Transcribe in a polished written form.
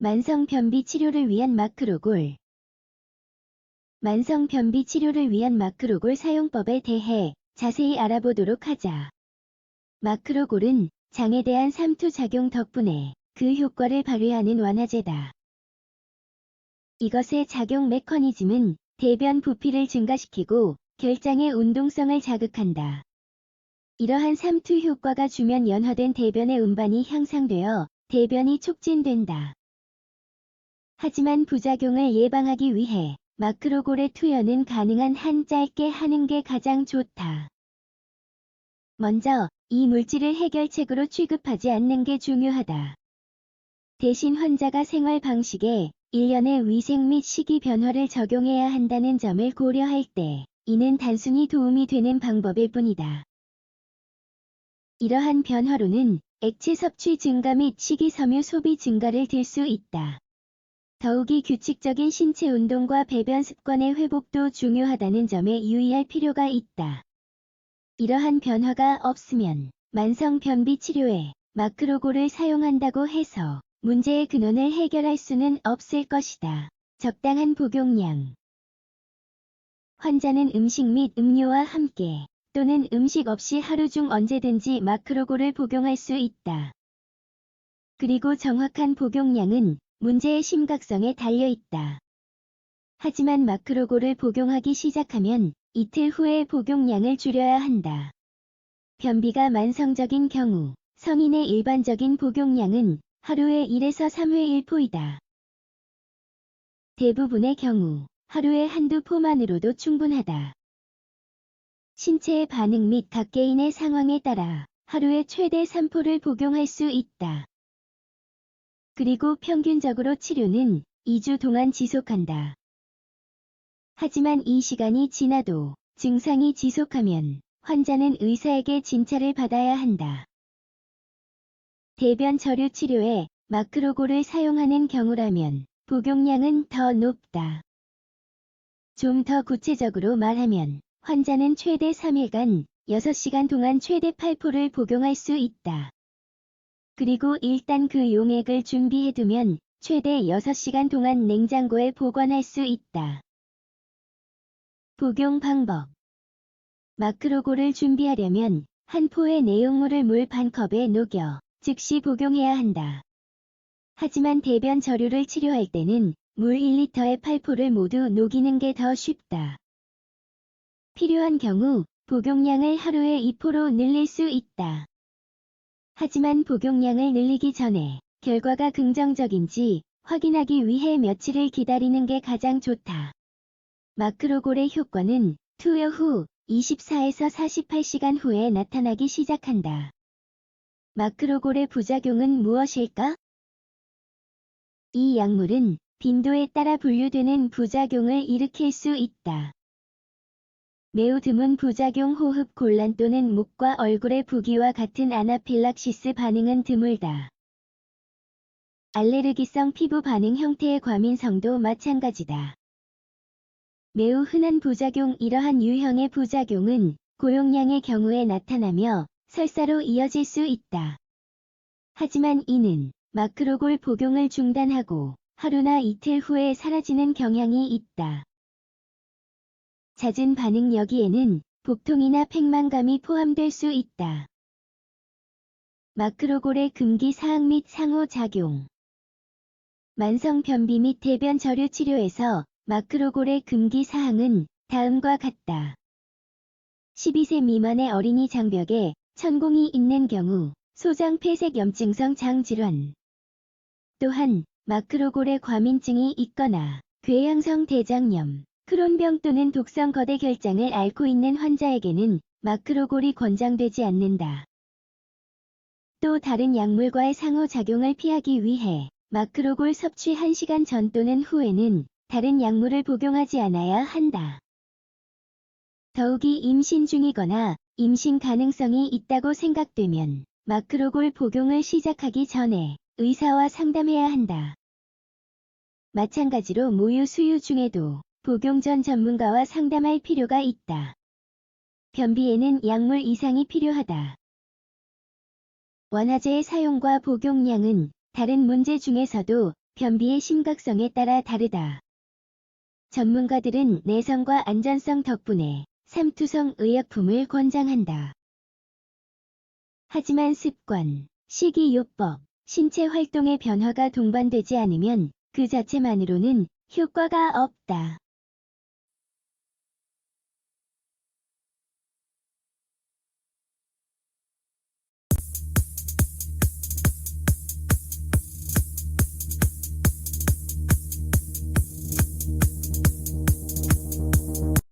만성 변비 치료를 위한 마크로골. 만성 변비 치료를 위한 마크로골 사용법에 대해 자세히 알아보도록 하자. 마크로골은 장에 대한 삼투 작용 덕분에 그 효과를 발휘하는 완화제다. 이것의 작용 메커니즘은 대변 부피를 증가시키고 결장의 운동성을 자극한다. 이러한 삼투 효과가 주면 연화된 대변의 운반이 향상되어 대변이 촉진된다. 하지만 부작용을 예방하기 위해 마크로골의 투여는 가능한 한 짧게 하는 게 가장 좋다. 먼저 이 물질을 해결책으로 취급하지 않는 게 중요하다. 대신 환자가 생활 방식에 일련의 위생 및 식이 변화를 적용해야 한다는 점을 고려할 때 이는 단순히 도움이 되는 방법일 뿐이다. 이러한 변화로는 액체 섭취 증가 및 식이섬유 소비 증가를 들 수 있다. 더욱이 규칙적인 신체 운동과 배변 습관의 회복도 중요하다는 점에 유의할 필요가 있다. 이러한 변화가 없으면 만성 변비 치료에 마크로골을 사용한다고 해서 문제의 근원을 해결할 수는 없을 것이다. 적당한 복용량. 환자는 음식 및 음료와 함께 또는 음식 없이 하루 중 언제든지 마크로골을 복용할 수 있다. 그리고 정확한 복용량은 문제의 심각성에 달려있다. 하지만 마크로골을 복용하기 시작하면 이틀 후에 복용량을 줄여야 한다. 변비가 만성적인 경우 성인의 일반적인 복용량은 하루에 1에서 3회 1포이다. 대부분의 경우 하루에 한두 포만으로도 충분하다. 신체의 반응 및 각 개인의 상황에 따라 하루에 최대 3포를 복용할 수 있다. 그리고 평균적으로 치료는 2주 동안 지속한다. 하지만 이 시간이 지나도 증상이 지속하면 환자는 의사에게 진찰을 받아야 한다. 대변 저류 치료에 마크로골을 사용하는 경우라면 복용량은 더 높다. 좀 더 구체적으로 말하면 환자는 최대 3일간 6시간 동안 최대 8포를 복용할 수 있다. 그리고 일단 그 용액을 준비해두면 최대 6시간 동안 냉장고에 보관할 수 있다. 복용 방법. 마크로골을 준비하려면 한 포의 내용물을 물 반컵에 녹여 즉시 복용해야 한다. 하지만 대변 저류를 치료할 때는 물 1리터에 8포를 모두 녹이는 게 더 쉽다. 필요한 경우 복용량을 하루에 2포로 늘릴 수 있다. 하지만 복용량을 늘리기 전에 결과가 긍정적인지 확인하기 위해 며칠을 기다리는 게 가장 좋다. 마크로골의 효과는 투여 후 24에서 48시간 후에 나타나기 시작한다. 마크로골의 부작용은 무엇일까? 이 약물은 빈도에 따라 분류되는 부작용을 일으킬 수 있다. 매우 드문 부작용 호흡 곤란 또는 목과 얼굴의 부기와 같은 아나필락시스 반응은 드물다. 알레르기성 피부 반응 형태의 과민성도 마찬가지다. 매우 흔한 부작용. 이러한 유형의 부작용은 고용량의 경우에 나타나며 설사로 이어질 수 있다. 하지만 이는 마크로골 복용을 중단하고 하루나 이틀 후에 사라지는 경향이 있다. 잦은 반응. 여기에는 복통이나 팽만감이 포함될 수 있다. 마크로골의 금기 사항 및 상호작용. 만성 변비 및 대변 저류 치료에서 마크로골의 금기 사항은 다음과 같다. 12세 미만의 어린이 장벽에 천공이 있는 경우 소장 폐색염증성 장질환. 또한 마크로골의 과민증이 있거나 궤양성 대장염, 크론병 또는 독성 거대 결장을 앓고 있는 환자에게는 마크로골이 권장되지 않는다. 또 다른 약물과의 상호작용을 피하기 위해 마크로골 섭취 1시간 전 또는 후에는 다른 약물을 복용하지 않아야 한다. 더욱이 임신 중이거나 임신 가능성이 있다고 생각되면 마크로골 복용을 시작하기 전에 의사와 상담해야 한다. 마찬가지로 모유 수유 중에도 복용 전 전문가와 상담할 필요가 있다. 변비에는 약물 이상이 필요하다. 완화제의 사용과 복용량은 다른 문제 중에서도 변비의 심각성에 따라 다르다. 전문가들은 내성과 안전성 덕분에 삼투성 의약품을 권장한다. 하지만 습관, 식이요법, 신체 활동의 변화가 동반되지 않으면 그 자체만으로는 효과가 없다.